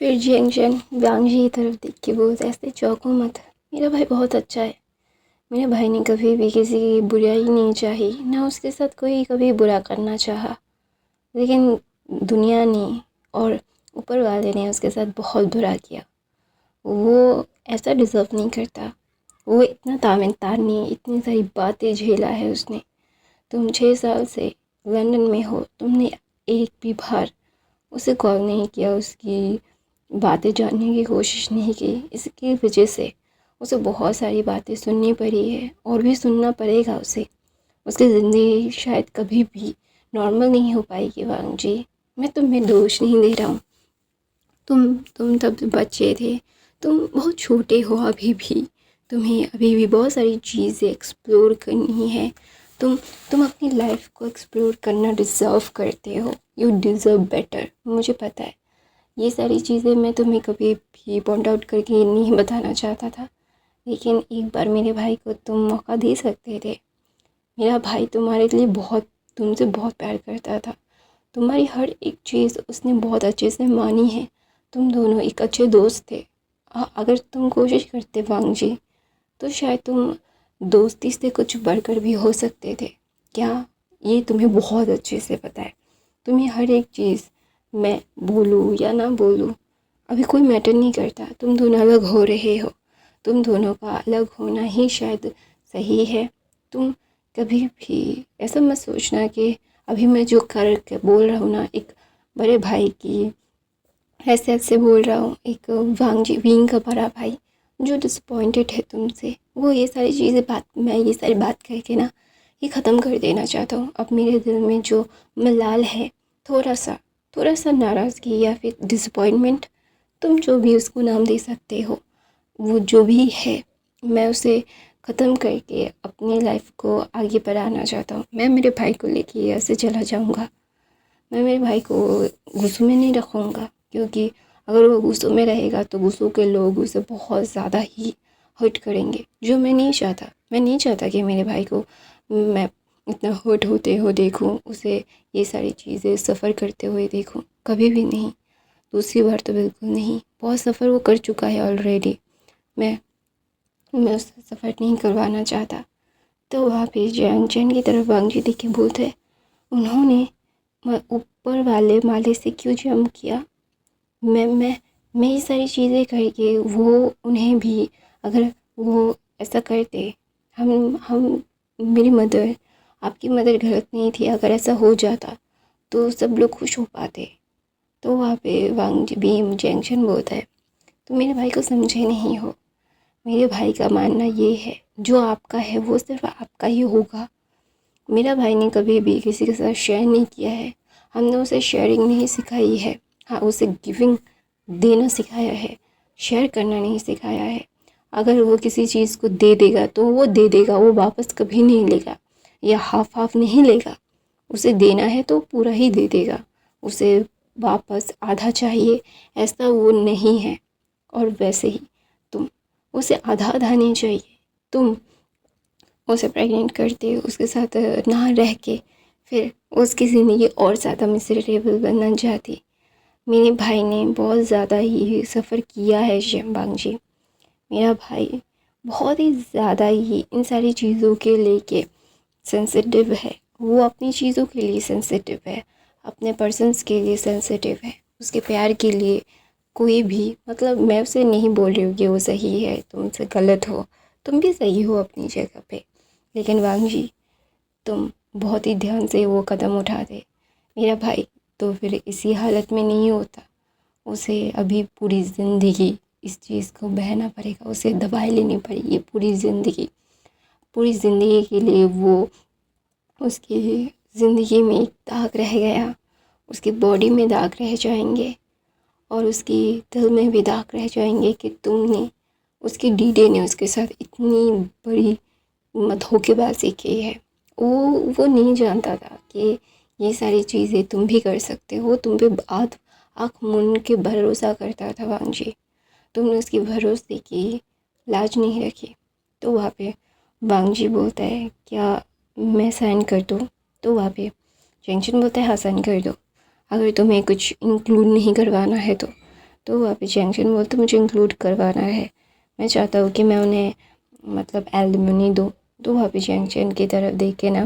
फिर जियांगचैन वांग जी की तरफ देख के बोलता है, ऐसे चौंको मत, मेरा भाई बहुत अच्छा है। मेरे भाई ने कभी भी किसी की बुराई नहीं चाही, ना उसके साथ कोई कभी बुरा करना चाहा। लेकिन दुनिया ने और ऊपर वाले ने उसके साथ बहुत बुरा किया। वो ऐसा डिज़र्व नहीं करता। वो इतना तामेंतार नहीं, इतनी सारी बातें झेला है उसने। तुम 6 साल से लंदन में हो, तुमने एक भी बार उसे कॉल नहीं किया, उसकी बातें जानने की कोशिश नहीं की। इसकी वजह से उसे बहुत सारी बातें सुननी पड़ी है और भी सुनना पड़ेगा उसे। उसकी ज़िंदगी शायद कभी भी नॉर्मल नहीं हो पाएगी वांग जी। मैं तुम्हें दोष नहीं दे रहा हूँ। तुम तब बच्चे थे, तुम बहुत छोटे हो अभी भी। तुम्हें अभी भी बहुत सारी चीज़ें एक्सप्लोर करनी है। तुम अपनी लाइफ को एक्सप्लोर करना डिज़र्व करते हो। You deserve better. मुझे पता है ये सारी चीज़ें मैं तुम्हें कभी भी पॉइंट आउट करके नहीं बताना चाहता था, लेकिन एक बार मेरे भाई को तुम मौका दे सकते थे। मेरा भाई तुम्हारे लिए तुमसे बहुत प्यार करता था। तुम्हारी हर एक चीज़ उसने बहुत अच्छे से मानी है। तुम दोनों एक अच्छे दोस्त थे। अगर तुम कोशिश करते वांग जी, तो शायद तुम दोस्ती से कुछ बढ़कर भी हो सकते थे। क्या ये तुम्हें बहुत अच्छे से पता है। तुम्हें हर एक चीज़ मैं बोलूँ या ना बोलूँ अभी कोई मैटर नहीं करता। तुम दोनों अलग हो रहे हो। तुम दोनों का अलग होना ही शायद सही है। तुम कभी भी ऐसा मत सोचना कि अभी मैं जो कर के बोल रहा हूँ ना, एक बड़े भाई की हैसियत से बोल रहा हूँ, एक वांग जी विंग का बड़ा भाई जो डिसअपॉइंटेड है तुमसे, वो मैं ये सारी बात करके ना ये ख़त्म कर देना चाहता हूँ। अब मेरे दिल में जो मलाल है, थोड़ा सा नाराज़गी या फिर डिसअपॉइंटमेंट, तुम जो भी उसको नाम दे सकते हो, वो जो भी है, मैं उसे ख़त्म करके अपनी लाइफ को आगे बढ़ाना चाहता हूँ। मैं मेरे भाई को लेके ऐसे चला जाऊँगा। मैं मेरे भाई को गुस्से में नहीं रखूँगा, क्योंकि अगर वो गुस्से में रहेगा तो गुस्सों के लोग उसे बहुत ज़्यादा ही हर्ट करेंगे, जो मैं नहीं चाहता। मैं नहीं चाहता कि मेरे भाई को मैं इतना हर्ट होते हो देखूँ, उसे ये सारी चीज़ें सफ़र करते हुए देखूँ, कभी भी नहीं। दूसरी बार तो बिल्कुल नहीं। बहुत सफ़र वो कर चुका है ऑलरेडी। मैं मैं उससे सफ़र नहीं करवाना चाहता। तो वहाँ पे जियांगचैन की तरफ वांग जी देख के बोलते हैं, उन्होंने ऊपर वाले माले से क्यों जंप किया। मैं ये सारी चीज़ें करके वो उन्हें भी, अगर वो ऐसा करते, हम मेरी मदर, आपकी मदर गलत नहीं थी। अगर ऐसा हो जाता तो सब लोग खुश हो पाते। तो वहाँ पे वांग जी भीम जंक्शन बोलता है, तुम मेरे भाई को समझे नहीं हो। मेरे भाई का मानना ये है, जो आपका है वो सिर्फ आपका ही होगा। मेरा भाई ने कभी भी किसी के साथ शेयर नहीं किया है। हमने उसे शेयरिंग नहीं सिखाई है। हाँ, उसे गिविंग देना सिखाया है, शेयर करना नहीं सिखाया है। अगर वो किसी चीज़ को दे देगा तो वो दे देगा, वो वापस कभी नहीं लेगा या हाफ हाफ नहीं लेगा। उसे देना है तो पूरा ही दे देगा। उसे वापस आधा चाहिए ऐसा वो नहीं है। और वैसे ही तुम, उसे आधा आधा नहीं चाहिए। तुम उसे प्रेग्नेंट करते, उसके साथ ना रह के फिर उसकी ज़िंदगी और ज़्यादा मिसरेबल बनना चाहती। मेरे भाई ने बहुत ज़्यादा ही सफ़र किया है शिवबांग जी। मेरा भाई बहुत ही ज़्यादा ही इन सारी चीज़ों के लेके सेंसिटिव है। वो अपनी चीज़ों के लिए सेंसिटिव है, अपने पर्सन्स के लिए सेंसिटिव है, उसके प्यार के लिए कोई भी, मतलब मैं उसे नहीं बोल रही हूँ कि वो सही है, तुम से गलत हो, तुम भी सही हो अपनी जगह पे। लेकिन वांग जी, तुम बहुत ही ध्यान से वो कदम उठा दे। मेरा भाई तो फिर इसी हालत में नहीं होता। उसे अभी पूरी ज़िंदगी इस चीज़ को बहना पड़ेगा, उसे दवाई लेनी पड़ेगी पूरी ज़िंदगी। पूरी ज़िंदगी के लिए वो, उसकी ज़िंदगी में एक दाग रह गया, उसकी बॉडी में दाग रह जाएंगे और उसकी दिल में भी दाग रह जाएंगे कि तुमने, उसकी डीडे ने उसके साथ इतनी बड़ी धोखेबाजी की है। वो नहीं जानता था कि ये सारी चीज़ें तुम भी कर सकते हो। तुम पे आँख मूंद के भरोसा करता था वांग जी। तुमने उसकी भरोसे की लाज नहीं रखी। तो वहाँ पे वांग जी बोलता है, क्या मैं साइन कर दूँ। तो वहाँ पे जंक्शन बोलता है, हाँ साइन कर दो। अगर तुम्हें कुछ इंक्लूड नहीं करवाना है तो तो वहाँ पे जंक्शन बोलते मुझे इंक्लूड करवाना है, मैं चाहता हूँ कि मैं उन्हें मतलब एलिमनी दूँ। तो वहाँ पे जंक्शन की तरफ देख के ना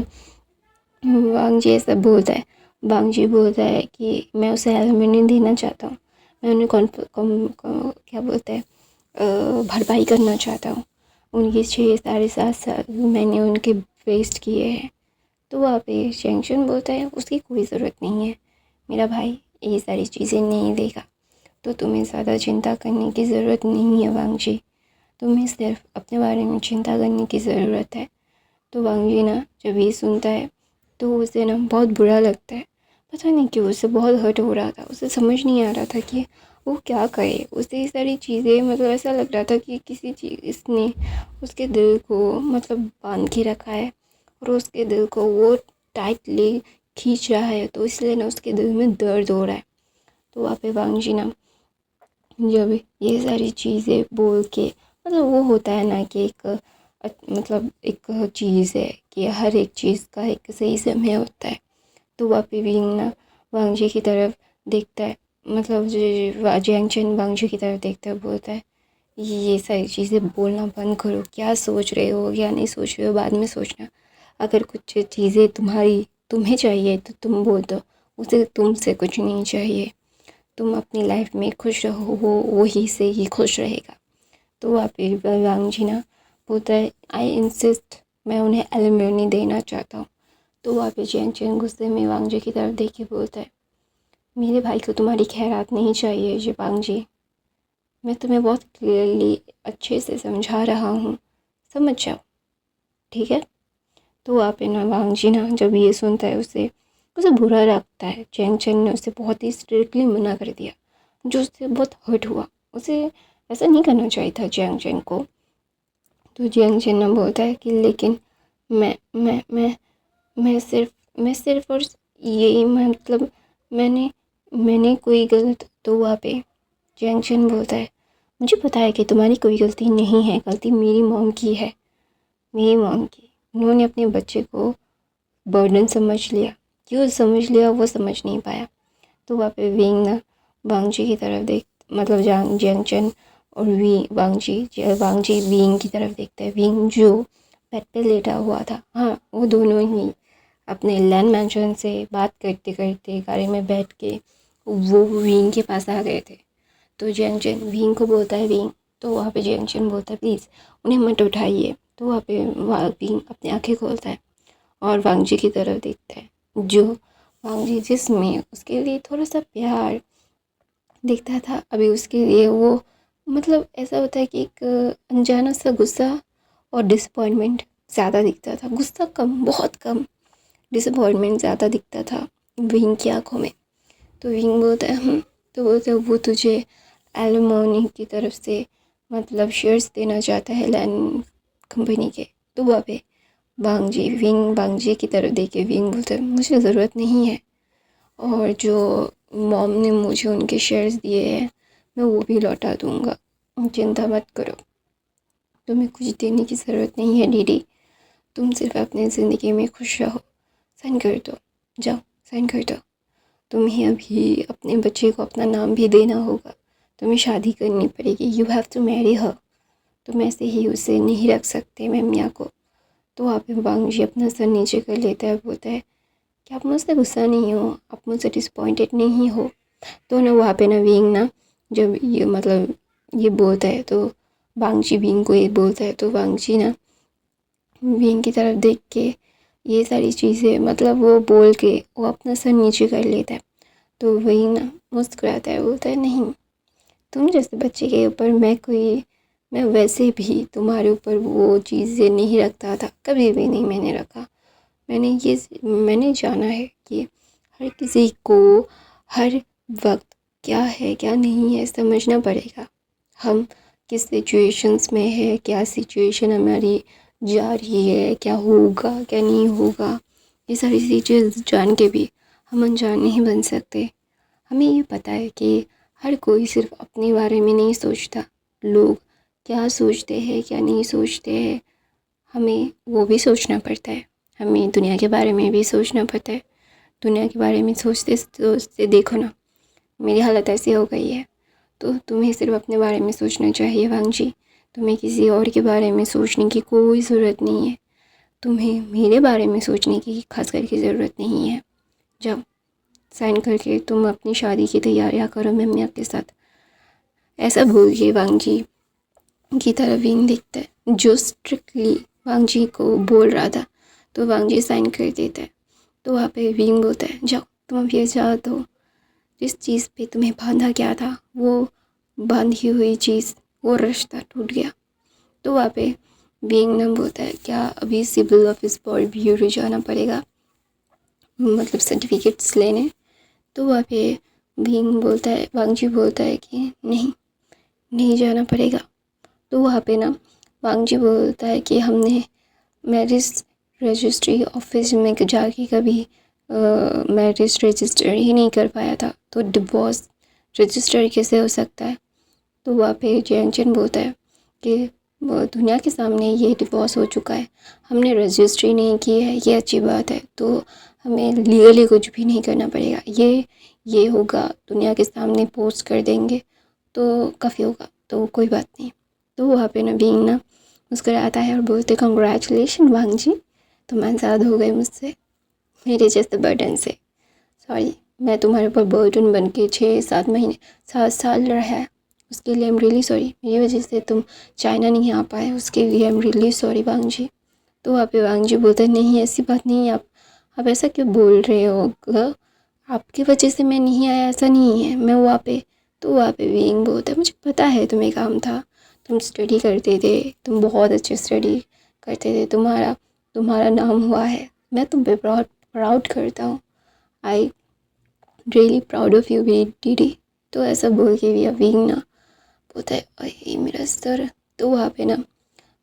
वांगजी ऐसा बोलता है, वांगजी बोलता है कि मैं उसे एलिमनी देना चाहता हूँ, मैं उन्हें क्या बोलते हैं भरपाई करना चाहता हूँ। उनके 6 साढ़े 7 साल मैंने उनके वेस्ट किए हैं। तो वहाँ पे जंक्शन बोलता है उसकी कोई ज़रूरत नहीं है, मेरा भाई ये सारी चीज़ें नहीं देगा, तो तुम्हें ज़्यादा चिंता करने की ज़रूरत नहीं है वांगजी, तुम्हें सिर्फ अपने बारे में चिंता करने की ज़रूरत है। तो वांगजी ना जब ये सुनता है तो उसे ना बहुत बुरा लगता है, पता नहीं क्यों उसे बहुत हर्ट हो रहा था, उसे समझ नहीं आ रहा था कि वो क्या करे। उसे ये सारी चीज़ें मतलब ऐसा लग रहा था कि किसी चीज़ इसने उसके दिल को मतलब बांध के रखा है और उसके दिल को वो टाइटली खींच रहा है, तो इसलिए ना उसके दिल में दर्द हो रहा है। तो वहाँ पे वांगजी ना जब ये सारी चीज़ें बोल के मतलब वो होता है ना कि मतलब एक चीज़ है कि हर एक चीज़ का एक सही समय होता है। तो वहाँ पे विंग ना वांगजी की तरफ देखता है, मतलब जैंगचन वांगजी की तरफ देखता है, बोलता है ये सारी चीज़ें बोलना बंद करो, क्या सोच रहे हो क्या नहीं सोच रहे हो बाद में सोचना, अगर कुछ चीज़ें तुम्हें चाहिए तो तुम बोल दो, उसे तुमसे कुछ नहीं चाहिए, तुम अपनी लाइफ में खुश रहो, वो वही से ही खुश रहेगा। तो वहाँ पे वांगजी ना बोलता है आई इंसिस्ट, मैं उन्हें एलिमनी देना चाहता हूँ। तो वहाँ पे जैंगचन गुस्से में वांगजी की तरफ देख के बोलता है मेरे भाई को तुम्हारी खैरात नहीं चाहिए जी वांगजी, मैं तुम्हें बहुत क्लियरली अच्छे से समझा रहा हूँ, समझ जाओ, ठीक है। तो वहाँ पे ना वांगजी ना जब ये सुनता है उसे उसे बुरा लगता है, जैंगचन ने उसे बहुत ही स्ट्रिक्टली मना कर दिया, जो उससे बहुत हर्ट हुआ, उसे ऐसा नहीं करना चाहिए था जैंगचन को। तो जैंगचन ना बोलता है कि लेकिन मैं सिर्फ और यही मतलब मैंने मैंने कोई गलत। तो वहाँ पे जैंगचन बोलता है मुझे पता है कि तुम्हारी कोई गलती नहीं है, गलती मेरी मॉम की है, मेरी मॉम की, उन्होंने अपने बच्चे को बर्डन समझ लिया, क्यों समझ लिया वो समझ नहीं पाया। तो वहाँ पे विंग ना वांगजी की तरफ देख मतलब जैंगचन और वांगजी विंग की तरफ देखता है, विंग जो बेड पे लेटा हुआ था, हाँ वो दोनों ही अपने लैंड मैंशन से बात करते करते गाड़ी में बैठ के वो विंग के पास आ गए थे। तो जैंगचन विंग को बोलता है विंग, तो वहाँ पे जैंगचन बोलता है प्लीज़ उन्हें मत उठाइए। तो वहाँ पे विंग अपनी आँखें खोलता है और वांगजी की तरफ देखता है, जो वांगजी जिसमें उसके लिए थोड़ा सा प्यार दिखता था, अभी उसके लिए वो मतलब ऐसा होता है कि एक अनजाना सा गुस्सा और डिसअपॉइंटमेंट ज़्यादा दिखता था, गुस्सा कम, बहुत कम, डिसअपॉइंटमेंट ज़्यादा दिखता था विंग की आंखों में। तो विंग बोलता है तो बोलता है वो तुझे एलिमनी की तरफ से मतलब शेयर्स देना चाहता है लैंड कंपनी के। तो वहाँ पे वांगजी की तरफ देखे विंग बोलता है मुझे ज़रूरत नहीं है, और जो मॉम ने मुझे उनके शेयर्स दिए हैं मैं वो भी लौटा दूँगा, चिंता मत करो, तुम्हें कुछ देने की ज़रूरत नहीं है दीदी, तुम सिर्फ अपनी ज़िंदगी में खुश रहो, साइन कर दो, जाओ साइन कर दो, तुम्हें अभी अपने बच्चे को अपना नाम भी देना होगा, तुम्हें शादी करनी पड़ेगी, you have to marry her, तुम ऐसे ही उसे नहीं रख सकते मैम मियाँ को। तो वहाँ पे वांगजी अपना सर नीचे कर लेता है, बोलता है कि आप मुझसे गुस्सा नहीं हो, आप मुझसे डिसपॉइंटेड नहीं हो। तो ना वहाँ पे ना विंग ना जब ये मतलब ये बोलता है तो वांगजी विंग को ये बोलता है, तो वांगजी ना विंग की तरफ देख के ये सारी चीज़ें मतलब वो बोल के वो अपना सर नीचे कर लेता है। तो विंग ना मुस्कुराता है, बोलता है नहीं, तुम जैसे बच्चे के ऊपर मैं वैसे भी तुम्हारे ऊपर वो चीज़ें नहीं रखता था, कभी भी नहीं मैंने रखा। मैंने जाना है कि हर किसी को हर वक्त क्या है क्या नहीं है समझना पड़ेगा, हम किस सिचुएशंस में है, क्या सिचुएशन हमारी जा रही है, क्या होगा क्या नहीं होगा, ये सारी चीज़ें जान के भी हम अनजान नहीं बन सकते। हमें ये पता है कि हर कोई सिर्फ अपने बारे में नहीं सोचता, लोग क्या सोचते हैं क्या नहीं सोचते हैं हमें वो भी सोचना पड़ता है, हमें दुनिया के बारे में भी सोचना पड़ता है। दुनिया के बारे में सोचते सोचते देखो ना मेरी हालत ऐसी हो गई है। तो तुम्हें सिर्फ अपने बारे में सोचना चाहिए वांग जी। तुम्हें किसी और के बारे में सोचने की कोई ज़रूरत नहीं है। तुम्हें मेरे बारे में सोचने की खास करके ज़रूरत नहीं है। जाओ साइन करके तुम अपनी शादी की तैयारियां करो मम्मी के साथ। ऐसा बोल के वांग जी की तरफ विंग देखता है जो स्ट्रिक्टली वांग जी को बोल रहा था। तो वांग जी साइन कर देता है। तो वहाँ पे विंग बोलता है जाओ तुम अब ये जाओ। तो जिस चीज़ पे तुम्हें बांधा गया था वो बांधी हुई चीज़, वो रिश्ता टूट गया। तो वहाँ पे विंग ना बोलता है क्या अभी सिविल ऑफिस पर ब्यूरो जाना पड़ेगा, मतलब सर्टिफिकेट्स लेने। तो वहाँ पे विंग बोलता है, वांग जी बोलता है कि नहीं जाना पड़ेगा। तो वहाँ पे ना वांग जी बोलता है कि हमने मैरिज रजिस्ट्री ऑफिस में जाके कभी मैरिज रजिस्टर ही नहीं कर पाया था, तो डिवोर्स रजिस्टर कैसे हो सकता है। तो वहाँ पे जैंगचन बोलता है कि दुनिया के सामने ये डिवोर्स हो चुका है, हमने रजिस्ट्री नहीं की है, ये अच्छी बात है, तो हमें लीगली कुछ भी नहीं करना पड़ेगा। ये होगा दुनिया के सामने पोस्ट कर देंगे तो काफ़ी होगा, तो कोई बात नहीं। तो वहाँ पे ना विंग ना मुस्कुराता है और बोलते कंग्रेचुलेशन वांग जी, तुम आज़ाद हो गए मुझसे, मेरे जैसे बर्डन से। सॉरी, मैं तुम्हारे ऊपर बर्डन बन के 7 साल रहा है, उसके लिए आई एम रियली सॉरी। मेरी वजह से तुम चाइना नहीं आ पाए, उसके लिए आई एम रियली सॉरी वांग जी। तो वहाँ पे वांग जी बोलते नहीं ऐसी बात नहीं है, आप ऐसा क्यों बोल रहे हो, आपकी वजह से मैं नहीं आया, ऐसा नहीं है, मैं वहाँ पे। तो वहाँ पे विंग बोलता है मुझे पता है तुम्हें काम था, तुम स्टडी करते थे, तुम बहुत अच्छे स्टडी करते थे, तुम्हारा नाम हुआ है, मैं तुम पे प्राउड करता हूँ, I really proud of you दीदी। तो ऐसा बोल के भी विंग ना बोलता है अरे मेरा सर। तो वहाँ पे ना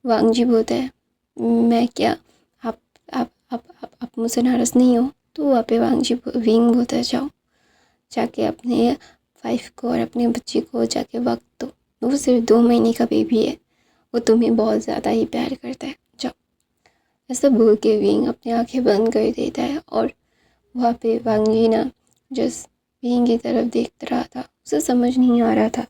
वांग जी बोलता है मैं क्या, आप मुझसे नाराज़ नहीं हो। तो वहाँ पे वांग जी विंग बोलता है जाके अपने वाइफ को और अपने बच्चे को जाके वक्त दो, वो सिर्फ 2 महीने का बेबी है, वो तुम्हें बहुत ज़्यादा ही प्यार करता है, जाओ। ऐसा बोल के विंग अपनी आंखें बंद कर देता है। और वहाँ पे वांग जी ना जस्ट विंग की तरफ देख रहा था, उसे समझ नहीं आ रहा था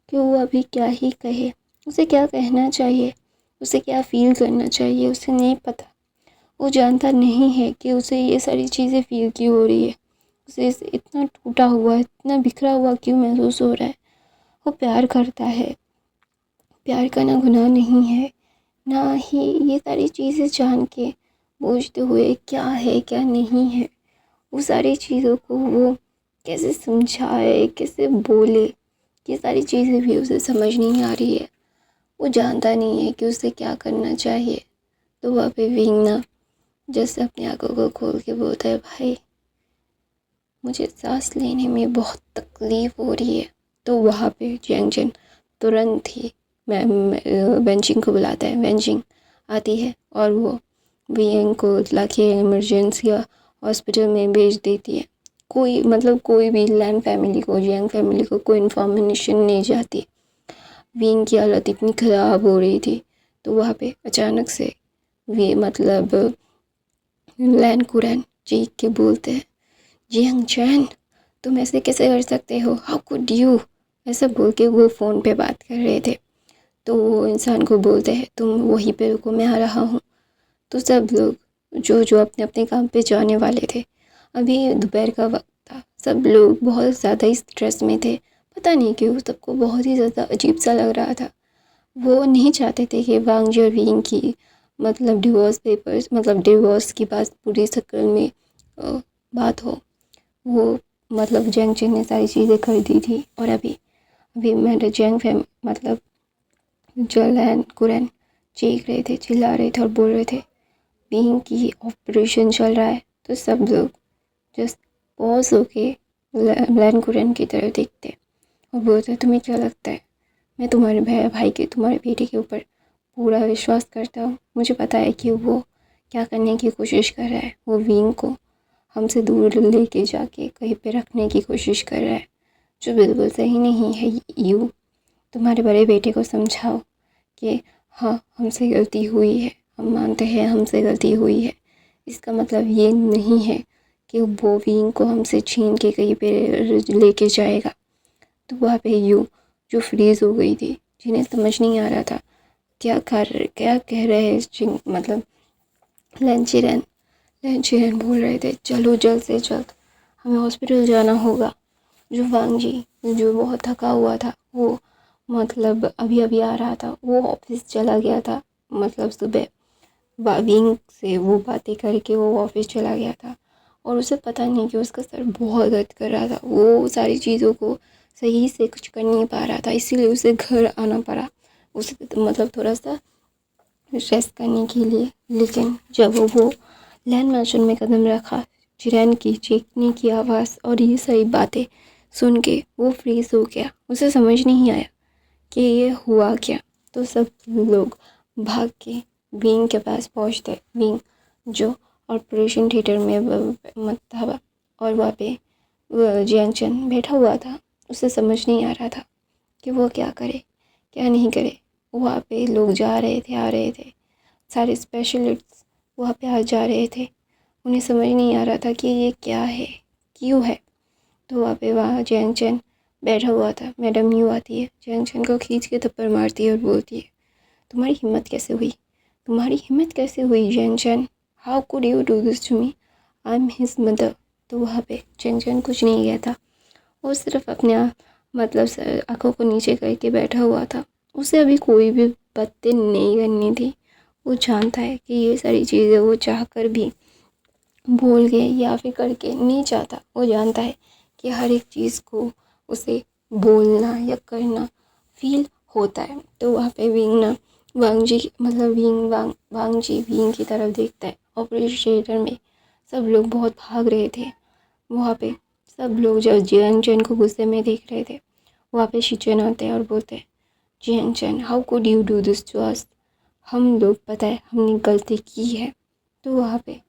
कि वो अभी क्या ही कहे, उसे क्या कहना चाहिए, उसे क्या फील करना चाहिए, उसे नहीं पता। वो जानता नहीं है कि उसे ये सारी चीज़ें फील क्यों हो रही है, उसे इतना टूटा हुआ, इतना बिखरा हुआ क्यों महसूस हो रहा है। वो प्यार करता है, प्यार करना गुनाह नहीं है, ना ही ये सारी चीज़ें जान के बूझते हुए क्या है क्या नहीं है, वो सारी चीज़ों को वो कैसे समझाए, कैसे बोले, ये सारी चीज़ें भी उसे समझ नहीं आ रही है। वो जानता नहीं है कि उसे क्या करना चाहिए। तो वहाँ पे विंग ना जैसे अपनी आंखों को खोल के बोलता है भाई मुझे सांस लेने में बहुत तकलीफ़ हो रही है। तो वहाँ पे जैंगचन तुरंत ही वेंजिंग को बुलाता है। वेंजिंग आती है और वो विंग को लाके इमरजेंसी हॉस्पिटल में भेज देती है। कोई भी लैन फैमिली को, जैंग फैमिली को कोई इन्फॉर्मेशन नहीं जाती। विंग की हालत इतनी ख़राब हो रही थी। तो वहाँ पे अचानक से वे लैन कुरैन चीख के बोलते हैं जैंगचन तुम ऐसे कैसे कर सकते हो, हाउ कुड यू, ऐसा बोल के वो फ़ोन पे बात कर रहे थे। तो वो इंसान को बोलते हैं तुम वहीं पे रुको, मैं आ रहा हूँ। तो सब लोग जो अपने अपने काम पे जाने वाले थे, अभी दोपहर का वक्त था, सब लोग बहुत ज़्यादा स्ट्रेस में थे। पता नहीं क्यों सबको बहुत ही ज़्यादा अजीब सा लग रहा था। वो नहीं चाहते थे कि वांग जी और विंग की डिवोर्स की बात पूरी सर्कल में बात हो। वो जैंगचन ने सारी चीज़ें कर दी थी। और अभी मेरे जैंग फैम जो लैन कुरैन चीख रहे थे, चिल्ला रहे थे और बोल रहे थे विंग की ऑपरेशन चल रहा है। तो सब लोग जस्ट पॉज होके लैन कुरैन की तरफ देखते और बोलते तुम्हें क्या लगता है, मैं तुम्हारे भाई के, तुम्हारे बेटे के ऊपर पूरा विश्वास करता हूँ। मुझे पता है कि वो क्या करने की कोशिश कर रहा है, वो विंग को हमसे दूर लेके जाके कहीं पे रखने की कोशिश कर रहा है, जो बिल्कुल सही नहीं है। यू तुम्हारे बड़े बेटे को समझाओ कि हाँ हमसे गलती हुई है, हम मानते हैं हमसे गलती हुई है, इसका मतलब ये नहीं है कि वो विंग को हमसे छीन के कहीं पे लेके जाएगा। तो वहाँ पे यू जो फ्रीज़ हो गई थी, जिन्हें समझ नहीं आ रहा था क्या कह रहे हैं। मतलब लंचेरन बोल रहे थे चलो जल्द से जल्द हमें हॉस्पिटल जाना होगा। जो वांग जी जो बहुत थका हुआ था, वो मतलब अभी अभी आ रहा था, वो ऑफिस चला गया था। मतलब सुबह विंग से वो बातें करके वो ऑफिस चला गया था और उसे पता नहीं कि उसका सर बहुत दर्द कर रहा था। वो सारी चीज़ों को सही से कुछ कर नहीं पा रहा था, इसीलिए उसे घर आना पड़ा, उसे मतलब थोड़ा सा रेस्ट करने के लिए। लेकिन जब वो लैंड मार्शन में कदम रखा, चिरैन की चीखने की आवाज़ और ये सारी बातें सुन के वो फ्रीज हो गया। उसे समझ नहीं आया कि ये हुआ क्या। तो सब लोग भाग के विंग के पास पहुंचते। विंग जो ऑपरेशन थिएटर में मत था और वहाँ पे जियांग बैठा हुआ था। उसे समझ नहीं आ रहा था कि वो क्या करे क्या नहीं करे। वहाँ पे लोग जा रहे थे आ रहे थे, सारे स्पेशलिस्ट्स वहाँ पे आ जा रहे थे। उन्हें समझ नहीं आ रहा था कि ये क्या है क्यों है। तो वहाँ जियांग बैठा हुआ था। मैडम यूँ आती है, जियांग को खींच के थप्पड़ मारती है और बोलती है तुम्हारी हिम्मत कैसे हुई, तुम्हारी हिम्मत कैसे हुई Jiang, how could you do this to me, I am his mother. तो वहाँ पे जियांग कुछ नहीं कहता, वो सिर्फ अपने मतलब आँखों को नीचे करके बैठा हुआ था। उसे अभी कोई भी बातें नहीं करनी थी। वो जानता है कि ये सारी चीज़ें वो चाह कर भी बोल के या फिर करके नहीं चाहता। वो जानता है कि हर एक चीज़ को उसे बोलना या करना फील होता है। तो वहाँ पे विंग ना वांग जी मतलब वांग जी विंग की तरफ देखता है। ऑपरेशन थिएटर में सब लोग बहुत भाग रहे थे। वहाँ पे सब लोग जब जियांग को गुस्से में देख रहे थे, वहाँ पे शिचुएन आते हैं और बोलते हैं Jiang how could you do this to us, हम लोग पता है हमने गलती की है। तो वहाँ पे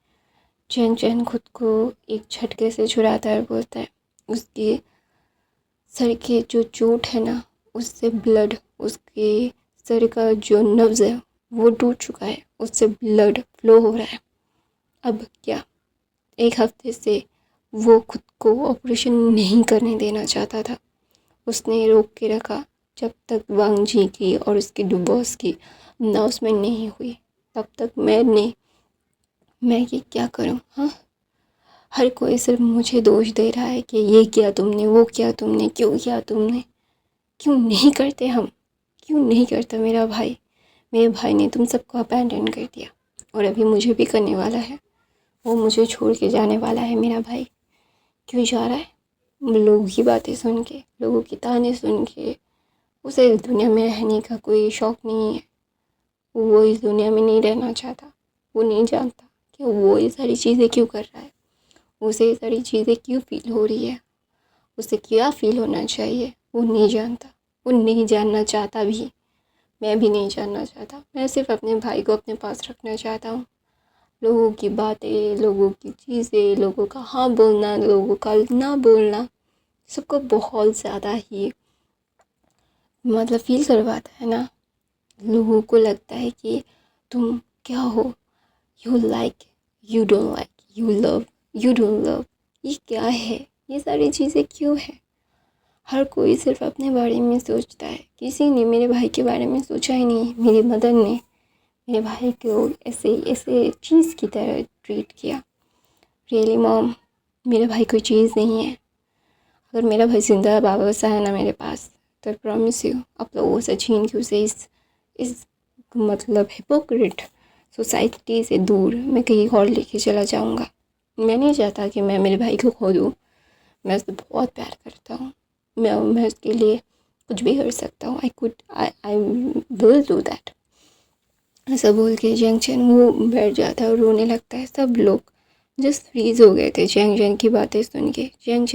जियांग खुद को एक झटके से छुड़ाता है और बोलता है उसके सर के जो चोट है ना, उससे ब्लड, उसके सर का जो नब्ज़ है वो टूट चुका है, उससे ब्लड फ्लो हो रहा है। अब क्या, एक हफ्ते से वो खुद को ऑपरेशन नहीं करने देना चाहता था। उसने रोक के रखा जब तक वांग जी की और उसके बॉस की अनाउंसमेंट नहीं हुई, तब तक मैं ये क्या करूँ। हाँ, हर कोई सिर्फ मुझे दोष दे रहा है कि ये किया तुमने, वो किया तुमने, क्यों किया तुमने। क्यों नहीं करते हम, क्यों नहीं करता मेरे भाई ने तुम सबको अबैंडन कर दिया और अभी मुझे भी करने वाला है। वो मुझे छोड़ के जाने वाला है। मेरा भाई क्यों जा रहा है, लोगों की बातें सुन के, लोगों की ताने सुन के। उसे इस दुनिया में रहने का कोई शौक़ नहीं है। वो इस दुनिया में नहीं रहना चाहता। वो नहीं जानता कि वो ये सारी चीज़ें क्यों कर रहा है, उसे ये सारी चीज़ें क्यों फील हो रही है, उसे क्या फ़ील होना चाहिए। वो नहीं जानता, वो नहीं जानना चाहता भी। मैं भी नहीं जानना चाहता। मैं सिर्फ अपने भाई को अपने पास रखना चाहता हूँ। लोगों की बातें, लोगों की चीज़ें, लोगों का हाँ बोलना, लोगों का ना बोलना, सबको बहुत ज़्यादा ही मतलब फ़ील करवाता है ना। लोगों को लगता है कि तुम क्या हो, you like, you don't like, you love, you don't love. ये क्या है, ये सारी चीज़ें क्यों है। हर कोई सिर्फ अपने बारे में सोचता है। किसी ने मेरे भाई के बारे में सोचा ही नहीं। मेरी मदर ने मेरे भाई को ऐसे ऐसे चीज़ की तरह ट्रीट किया। रियली मॉम, मेरा भाई कोई चीज़ नहीं है। अगर मेरा भाई जिंदा बाबा सा है ना मेरे पास, तो प्रॉमिस यू आप लोगों से छीन के उसे इस मतलब हिपोक्रेट सोसाइटी से दूर मैं कहीं और लेके चला जाऊंगा। मैं नहीं चाहता कि मैं मेरे भाई को खो दूँ। मैं उससे बहुत प्यार करता हूँ। मैं उसके लिए कुछ भी कर सकता हूँ। I will do that. ऐसा बोल के जियांग वो बैठ जाता है और रोने लगता है। सब लोग जस्ट फ्रीज हो गए थे जियांग की बातें सुन के। जियांग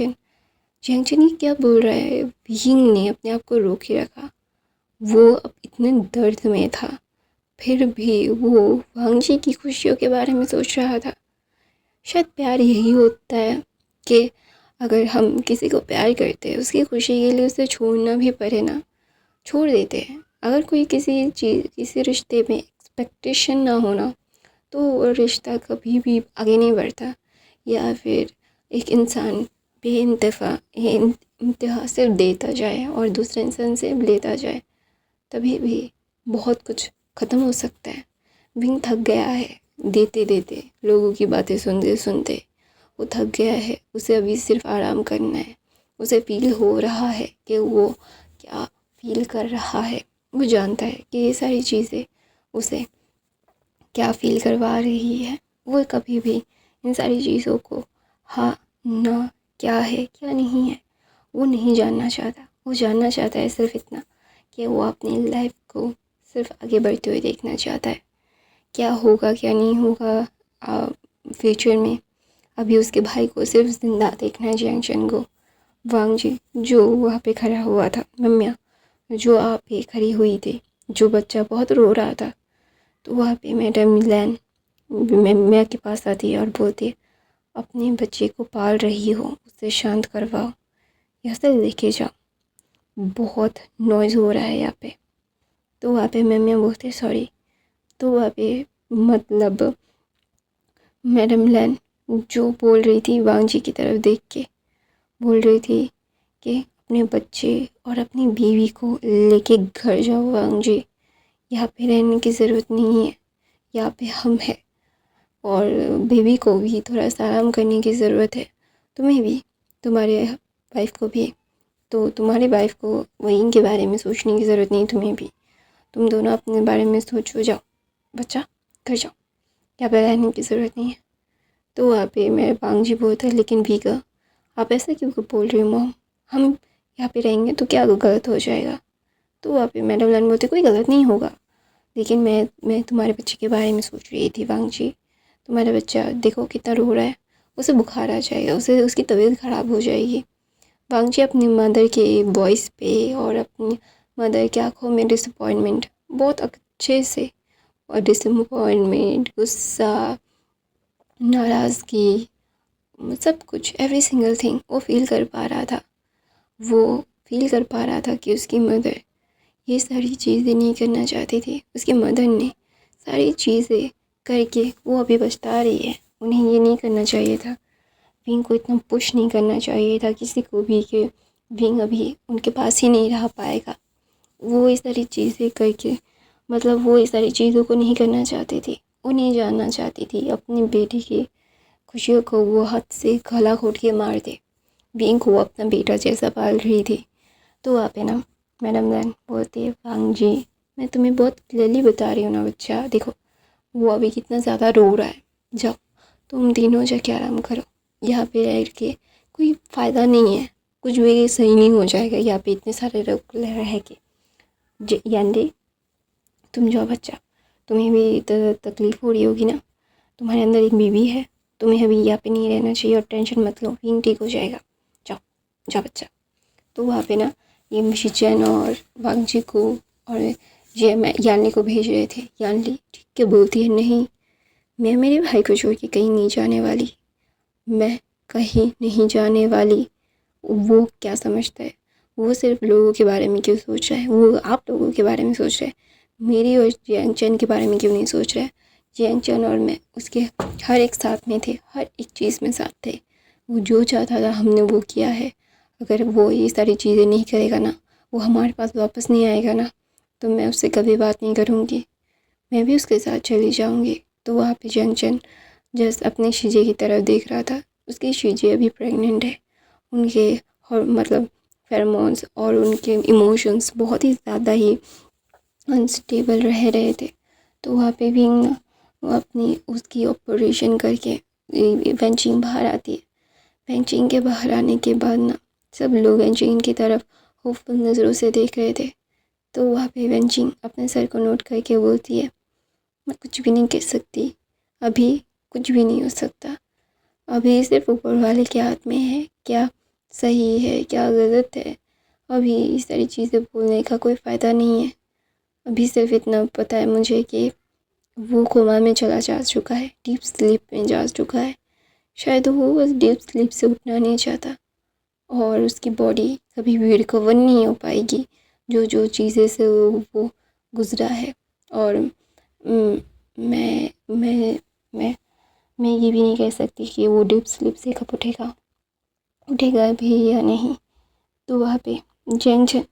ये क्या बोल रहा है। विंग ने अपने आप को रोक ही रखा। वो अब इतने दर्द में था, फिर भी वो वांग जी की खुशियों के बारे में सोच रहा था। शायद प्यार यही होता है कि अगर हम किसी को प्यार करते हैं, उसकी खुशी के लिए उसे छोड़ना भी पड़े ना, छोड़ देते हैं। अगर कोई किसी रिश्ते में एक्सपेक्टेशन ना होना, तो वो रिश्ता कभी भी आगे नहीं बढ़ता। या फिर एक इंसान इंतहा सिर्फ देता जाए और दूसरे इंसान से लेता जाए, तभी भी बहुत कुछ ख़त्म हो सकता है। विंग थक गया है देते देते, लोगों की बातें सुनते सुनते वो थक गया है। उसे अभी सिर्फ आराम करना है। उसे फील हो रहा है कि वो क्या फील कर रहा है। वो जानता है कि ये सारी चीज़ें उसे क्या फील करवा रही है। वो कभी भी इन सारी चीज़ों को हाँ ना, क्या है क्या नहीं है, वो नहीं जानना चाहता। वो जानना चाहता है सिर्फ इतना कि वो अपनी लाइफ को सिर्फ आगे बढ़ते हुए देखना चाहता है। क्या होगा क्या नहीं होगा फ्यूचर में, अभी उसके भाई को सिर्फ जिंदा देखना है, जियांग चेन को। वांग जी जो वहाँ पे खड़ा हुआ था, मम्मिया जो आप पे खड़ी हुई थी, जो बच्चा बहुत रो रहा था, तो वहाँ पे मैडम लैन मम्मिया के पास आती है और बोलती है, अपने बच्चे को पाल रही हो, उसे शांत करवाओ, यहाँ से लेके जाओ, बहुत नॉइज़ हो रहा है यहाँ पे। तो वहाँ पे मम्मिया बोलते सॉरी। तो वहाँ पे मतलब मैडम लैन जो बोल रही थी वांग जी की तरफ देख के, बोल रही थी कि अपने बच्चे और अपनी बीवी को लेके घर जाओ वांग जी, यहाँ पे रहने की ज़रूरत नहीं है, यहाँ पे हम हैं। और बेबी को भी थोड़ा सा आराम करने की ज़रूरत है, तुम्हें भी, तुम्हारे वाइफ को भी। तो तुम्हारी वाइफ को वहीं के बारे में सोचने की ज़रूरत नहीं, तुम्हें भी। तुम दोनों अपने बारे में सोचो, जाओ बच्चा घर जाओ, यहाँ पे रहने की ज़रूरत नहीं है। तो वहाँ पे मेरे वांग जी बोलते हैं, लेकिन भीगा आप ऐसा क्यों बोल रही हो मॉम, हम यहाँ पे रहेंगे तो क्या गलत हो जाएगा। तो वहाँ पे मैडम लान बोलते कोई गलत नहीं होगा, लेकिन मैं तुम्हारे बच्चे के बारे में सोच रही थी वांग जी। तुम्हारा बच्चा देखो कितना रो रहा है, उसे बुखार आ जाएगा, उसे उसकी तबीयत ख़राब हो जाएगी। वांग जी अपनी मदर के वॉइस पे और अपनी मदर की आंखों में डिसअपॉइंटमेंट बहुत अच्छे से, और डिसअपॉइंटमेंट, गुस्सा, नाराज़गी, सब कुछ एवरी सिंगल थिंग वो फील कर पा रहा था। वो फील कर पा रहा था कि उसकी मदर ये सारी चीज़ें नहीं करना चाहती थी। उसकी मदर ने सारी चीज़ें करके वो अभी पछता रही है। उन्हें ये नहीं करना चाहिए था, विंग को इतना पुश नहीं करना चाहिए था किसी को भी कि विंग अभी उनके पास ही नहीं रह पाएगा। वो ये सारी चीज़ें करके मतलब वो ये सारी चीज़ों को नहीं करना चाहती थी। वो नहीं जानना चाहती थी अपनी बेटी की खुशियों को वो हाथ से गला घोट के मार दे। विंग को वो अपना बेटा जैसा पाल रही थी। तो वहाँ पे ना मैडम लैन बोलती है, वांग जी मैं तुम्हें बहुत क्लियरली बता रही हूँ ना बच्चा, देखो वो अभी कितना ज़्यादा रो रहा है, जाओ तुम तीनों जाके आराम करो, यहाँ पे रह के कोई फ़ायदा नहीं है, कुछ भी सही नहीं हो जाएगा यहाँ पे इतने सारे लोग रह के। यानी तुम जाओ बच्चा, तुम्हें भी तकलीफ़ हो रही होगी ना, तुम्हारे अंदर एक बीवी है, तुम्हें अभी यहाँ पे नहीं रहना चाहिए और टेंशन मत लो, विंग ठीक हो जाएगा, जाओ जाओ बच्चा। तो वहाँ पे ना ये मिशी चैन और वांग जी को और ये मैं यानली को भेज रहे थे। यानली ठीक के बोलती है, नहीं मैं मेरे भाई को छोड़ के कहीं नहीं जाने वाली, मैं कहीं नहीं जाने वाली। वो क्या समझता है, वो सिर्फ लोगों के बारे में क्यों सोच रहा है, वो आप लोगों के बारे में सोच रहा है, मेरी और जियांग चैन के बारे में क्यों नहीं सोच रहा है। जियांग चैन और मैं उसके हर एक साथ में थे, हर एक चीज़ में साथ थे। वो जो चाहता था हमने वो किया है। अगर वो ये सारी चीज़ें नहीं करेगा ना, वो हमारे पास वापस नहीं आएगा ना, तो मैं उससे कभी बात नहीं करूँगी, मैं भी उसके साथ चली जाऊँगी। तो वहाँ पे जियांग चैन जस्ट अपने शीजे की तरफ देख रहा था। उसकी शीजे अभी प्रेग्नेंट है। उनके और मतलब फेरोमोन्स और उनके इमोशंस बहुत ही ज़्यादा ही अनस्टेबल रह रहे थे। तो वहाँ पे भी ना वो अपनी उसकी ऑपरेशन करके वेंचिंग बाहर आती है। वेंचिंग के बाहर आने के बाद ना सब लोग वेंचिंग की तरफ होपफुल नज़रों से देख रहे थे। तो वहाँ पे वेंचिंग अपने सर को नोट करके बोलती है, मैं कुछ भी नहीं कह सकती, अभी कुछ भी नहीं हो सकता, अभी सिर्फ ऊपर वाले के हाथ में है क्या सही है क्या गलत है। अभी ये सारी चीज़ें बोलने का कोई फ़ायदा नहीं है। अभी सिर्फ इतना पता है मुझे कि वो कोमा में चला जा चुका है, डीप स्लीप में जा चुका है। शायद वो बस डीप स्लीप से उठना नहीं चाहता और उसकी बॉडी कभी भी रिकवर नहीं हो पाएगी जो जो चीज़ें से वो गुज़रा है। और मैं मैं मैं मैं ये भी नहीं कह सकती कि वो डीप स्लीप से कब उठेगा। उठेगा भी या नहीं। तो वहाँ पे जैंग chen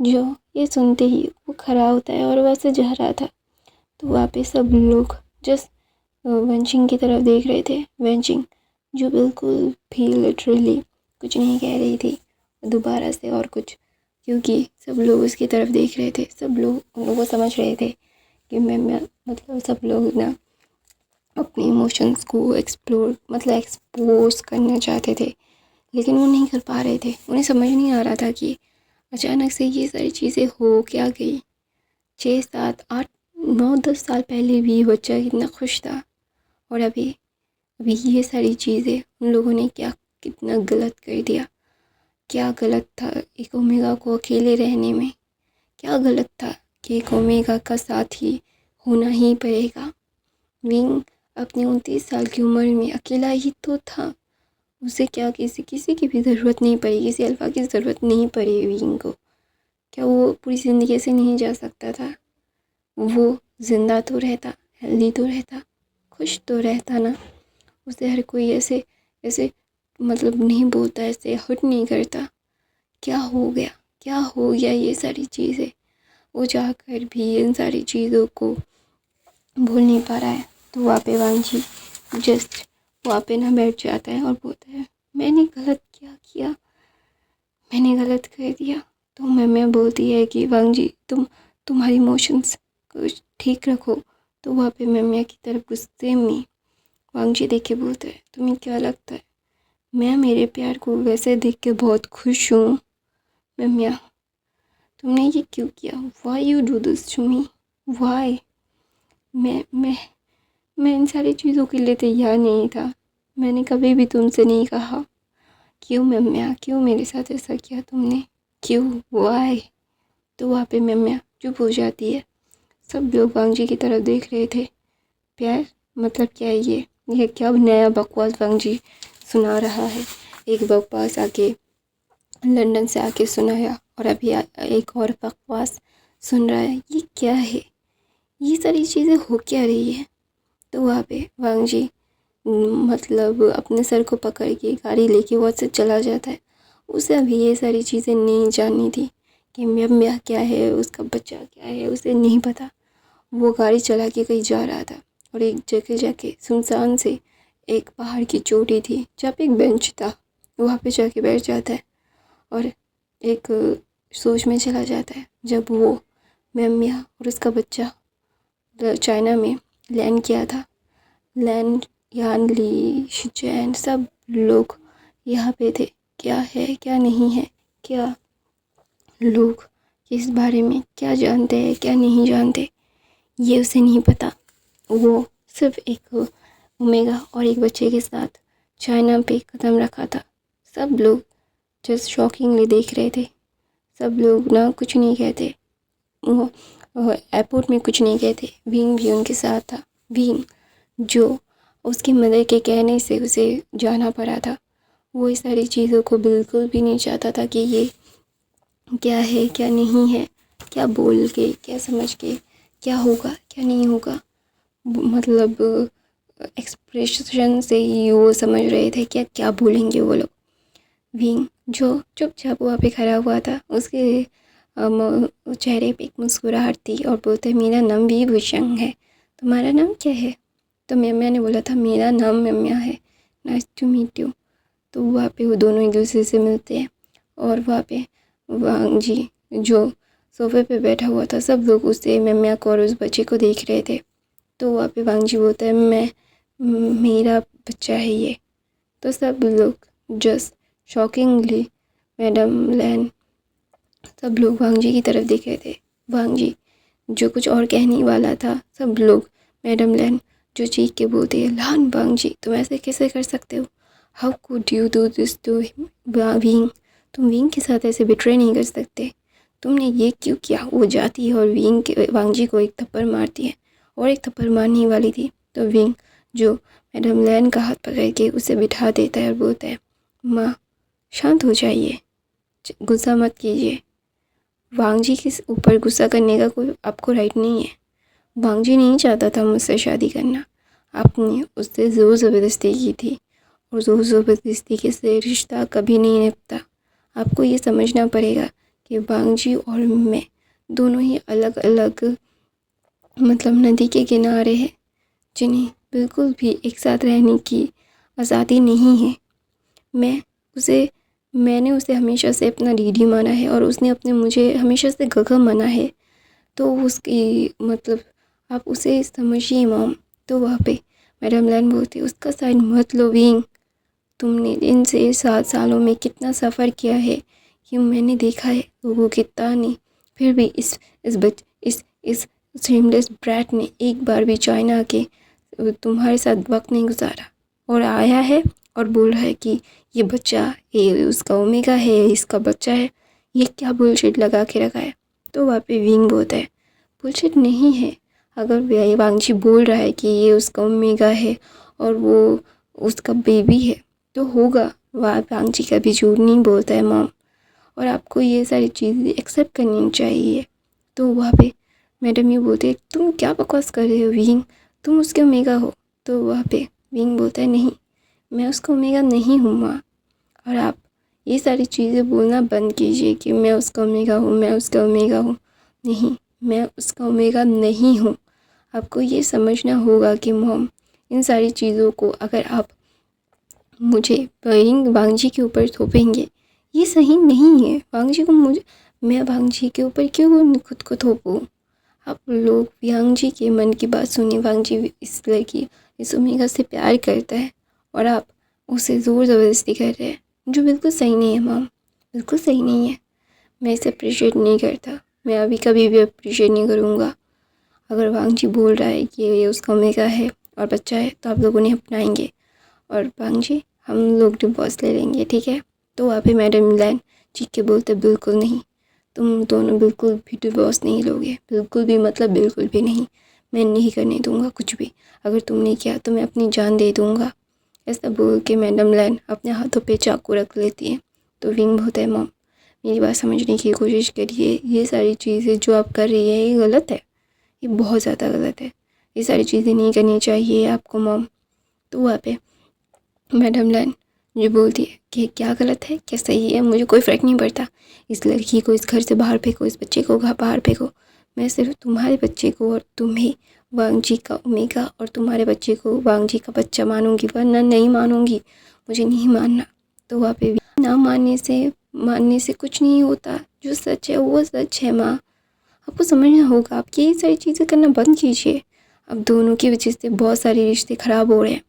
जो ये सुनते ही वो खड़ा होता है और वहाँ से जा रहा था। तो वहाँ पे सब लोग जस्ट वेंचिंग की तरफ देख रहे थे। वेंचिंग जो बिल्कुल भी लिटरली कुछ नहीं कह रही थी दोबारा से और कुछ, क्योंकि सब लोग उसकी तरफ देख रहे थे। सब लोग उन लोगों को समझ रहे थे कि मैं मतलब सब लोग ना अपने इमोशंस को एक्सपोज करना चाहते थे, लेकिन वो नहीं कर पा रहे थे। उन्हें समझ नहीं आ रहा था कि अचानक से ये सारी चीज़ें हो क्या गई। 6, 7, 8, 9, 10 साल पहले भी बच्चा कितना खुश था, और अभी अभी ये सारी चीज़ें उन लोगों ने क्या कितना गलत कर दिया। क्या गलत था एक ओमेगा को अकेले रहने में, क्या गलत था कि एक ओमेगा का साथ ही होना ही पड़ेगा। विंग अपनी 29 साल की उम्र में अकेला ही तो था। उसे क्या किसी की भी ज़रूरत नहीं पड़ी, किसी अल्फ़ा की ज़रूरत नहीं पड़ी विंग को। क्या वो पूरी ज़िंदगी से नहीं जा सकता था? वो ज़िंदा तो रहता, हेल्दी तो रहता, खुश तो रहता ना। उसे हर कोई ऐसे ऐसे मतलब नहीं बोलता, ऐसे हर्ट नहीं करता। क्या हो गया, क्या हो गया ये सारी चीज़ें? वो जाकर भी इन सारी चीज़ों को भूल नहीं पा रहा है। तो वहाँ पे वांजी जस्ट वहाँ पे ना बैठ जाता है और बोलता है, मैंने गलत क्या किया, मैंने गलत कर दिया। तो मैं बोलती है कि वांजी तुम्हारी इमोशंस को ठीक रखो। तो वहाँ पे मैमिया की तरफ गुस्से में वांजी देख के बोलता है, तुम्हें क्या लगता है मैं मेरे प्यार को वैसे देख के बहुत खुश हूँ? मैमिया तुमने ये क्यों किया? Why you do this to me? Why? मैं इन सारी चीज़ों के लिए तैयार नहीं था। मैंने कभी भी तुमसे नहीं कहा। क्यों मैमिया, क्यों मेरे साथ ऐसा किया तुमने? क्यों? वाई? तो वहाँ पे मैमिया चुप हो जाती है। सब लोग वांगजी की तरफ देख रहे थे। प्यार मतलब क्या है ये क्या नया बकवास वांगजी सुना रहा है? एक बकवास आके लंदन से आके सुनाया और अभी एक और बकवास सुन रहा है। ये क्या है? ये सारी चीज़ें हो क्या रही है? तो वहाँ पे वांगजी मतलब अपने सर को पकड़ के गाड़ी लेके वहाँ से चला जाता है। उसे अभी ये सारी चीज़ें नहीं जाननी थी कि म्या क्या है, उसका बच्चा क्या है, उसे नहीं पता। वो गाड़ी चला के कहीं जा रहा था और एक जगह जाके सुनसान से एक पहाड़ की चोटी थी जहाँ पे एक बेंच था। वहाँ पे जाके बैठ जाता है और एक सोच में चला जाता है। जब वो म्या और उसका बच्चा चाइना में लैंड किया था, लैंड यान ली शिचैन सब लोग यहाँ पे थे। क्या है क्या नहीं है, क्या लोग इस बारे में क्या जानते हैं क्या नहीं जानते, ये उसे नहीं पता। वो सिर्फ एक ओमेगा और एक बच्चे के साथ चाइना पे कदम रखा था। सब लोग जस्ट शॉकिंगली देख रहे थे। सब लोग ना कुछ नहीं कहते। वो एयरपोर्ट में कुछ नहीं कहते। विंग भी उनके साथ था। विंग जो उसकी मदर के कहने से उसे जाना पड़ा था। वो इस सारी चीज़ों को बिल्कुल भी नहीं चाहता था कि ये क्या है क्या नहीं है, क्या बोल के क्या समझ के क्या होगा क्या नहीं होगा। मतलब एक्सप्रेशन से ही वो समझ रहे थे क्या क्या बोलेंगे वो लोग। विंग जो चुपचाप वहाँ पे खड़ा हुआ था, उसके चेहरे पे एक मुस्कुराहट थी और बोलते मेरा नाम भी भूषण है, तुम्हारा नाम क्या है? तो म्या ने बोला था मेरा नाम म्या है, नाइस टू मीट यू। तो वहाँ पे वो दोनों एक दूसरे से मिलते हैं और वहाँ पे वांगजी जो सोफे पे बैठा हुआ था, सब लोग उसे म्या को और उस बच्चे को देख रहे थे। तो वहाँ पे वांगजी बोलता है मेरा बच्चा है ये। तो सब लोग जस्ट शॉकिंगली मैडम लैन सब लोग वांगजी की तरफ देख रहे थे। वांगजी जो कुछ और कहने वाला था, सब लोग मैडम लैन जो चीख के बोलते हैं लान वांगजी तुम ऐसे कैसे कर सकते हो, how could you do this to Wing, तुम विंग के साथ ऐसे बिट्रे नहीं कर सकते, तुमने ये क्यों किया? वो जाती है और विंग के वांगजी को एक थप्पड़ मारती है और एक थप्पड़ मारने वाली थी। तो विंग जो मैडम लैन का हाथ पकड़ के उसे बिठा देता है और बोलता है माँ शांत हो जाइए, गुस्सा मत कीजिए। वांगजी के ऊपर गुस्सा करने का कोई आपको राइट नहीं है। वांगजी नहीं चाहता था मुझसे शादी करना, आपने उससे ज़ोर ज़बरदस्ती की थी और ज़ोर ज़बरदस्ती के से रिश्ता कभी नहीं निभता। आपको ये समझना पड़ेगा कि वांगजी और मैं दोनों ही अलग अलग मतलब नदी के किनारे हैं, जिन्हें बिल्कुल भी एक साथ रहने की आज़ादी नहीं है। मैंने उसे हमेशा से अपना डीडी माना है और उसने अपने मुझे हमेशा से गगा माना है। तो उसकी मतलब आप उसे समझिए मॉम। तो वहाँ पे मैडम लैन बोलती, उसका साइड मत लो विंग, तुमने इन से 7 सालों में कितना सफ़र किया है कि मैंने देखा है लोगों के ताने, फिर भी इस शेमलेस ब्रैट ने एक बार भी चाइना के तुम्हारे साथ वक्त नहीं गुजारा और आया है और बोल रहा है कि ये बच्चा ये उसका ओमेगा है, इसका बच्चा है। ये क्या बुलशिट लगा के रखा है। तो वहाँ पे विंग बोलता है बुलशिट नहीं है। अगर वांगजी बोल रहा है कि ये उसका ओमेगा है और वो उसका बेबी है तो होगा। वह वांगजी कभी झूठ नहीं बोलता है मॉम, और आपको ये सारी चीज़ें एक्सेप्ट करनी चाहिए। तो वहाँ पे मैडम ये बोलते हैं तुम क्या बकवास कर रहे हो विंग, तुम उसके ओमेगा हो। तो वहाँ पे विंग बोलता है नहीं, मैं उसका ओमेगा नहीं हूँ माँ, और आप ये सारी चीज़ें बोलना बंद कीजिए कि मैं उसका ओमेगा हूँ, मैं उसका ओमेगा हूँ। नहीं, मैं उसका ओमेगा नहीं हूँ। आपको ये समझना होगा कि मॉम इन सारी चीज़ों को अगर आप मुझे वांगजी के ऊपर थोपेंगे ये सही नहीं है। वांगजी को मैं वांगजी के ऊपर क्यों खुद को थोपूँ। आप लोग वांगजी के मन की बात सुनिए। वांगजी इस लड़की इस ओमेगा से प्यार करता है और आप उसे ज़ोर ज़बरदस्ती कर रहे हैं, जो बिल्कुल सही नहीं है मॉम, बिल्कुल सही नहीं है। मैं इसे अप्रिशिएट नहीं करता, मैं अभी कभी भी अप्रिशिएट नहीं करूँगा। अगर वांगजी बोल रहा है कि ये उसका ओमेगा है और बच्चा है तो आप लोग उन्हें अपनाएंगे और वांगजी हम लोग डिवोर्स ले लेंगे, ठीक है। तो वहाँ पे मैडम लैन चीख के बोलते बिल्कुल नहीं, तुम दोनों बिल्कुल भी डिवोर्स नहीं लोगे, बिल्कुल भी मतलब बिल्कुल भी नहीं। मैं नहीं करने दूँगा कुछ भी, अगर तुमने किया तो मैं अपनी जान दे दूँगा। ऐसा बोल के मैडम लैन अपने हाथों पे चाकू रख लेती है। तो विंग बोलता है मॉम मेरी बात समझने की कोशिश करिए, ये सारी चीज़ें जो आप कर रही है ये गलत है, ये बहुत ज़्यादा गलत है, ये सारी चीज़ें नहीं करनी चाहिए आपको मॉम। तो वहाँ पे मैडम लैन जो बोलती है कि क्या गलत है क्या सही है मुझे कोई फ़र्क नहीं पड़ता, इस लड़की को इस घर से बाहर फेंको, इस बच्चे को बाहर फेंको। मैं सिर्फ तुम्हारे बच्चे को और तुम्हें वांगजी का ओमेगा और तुम्हारे बच्चे को वांगजी का बच्चा मानूंगी, वरना नहीं मानूंगी, मुझे नहीं मानना। तो वहाँ पे ना मानने से कुछ नहीं होता, जो सच है वो सच है माँ, आपको समझना होगा। आप ये सारी चीज़ें करना बंद कीजिए, अब दोनों की वजह से बहुत सारे रिश्ते ख़राब हो रहे हैं।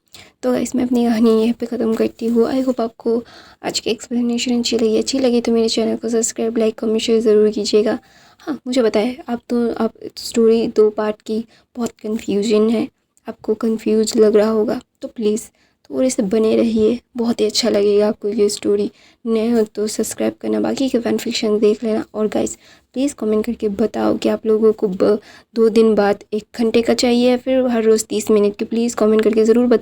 तो इसमें अपनी कहानी यहीं पे ख़त्म करती हूँ। आई होप आपको आज की एक्सप्लेनेशन अच्छी लगी तो मेरे चैनल को सब्सक्राइब लाइक कमेंट शेयर ज़रूर कीजिएगा। हाँ मुझे बताएं आप स्टोरी 2 पार्ट की बहुत कन्फ्यूजन है, आपको कंफ्यूज लग रहा होगा तो प्लीज़ थोड़े से बने रहिए, बहुत ही अच्छा लगेगा आपको ये स्टोरी। नए हो तो सब्सक्राइब करना, बाकी के फैन फिक्शन देख लेना। और गाइस प्लीज़ कमेंट करके बताओ कि आप लोगों को 2 दिन बाद 1 घंटे का चाहिए या फिर हर रोज़ 30 मिनट की, प्लीज़ कमेंट करके ज़रूर बताओ।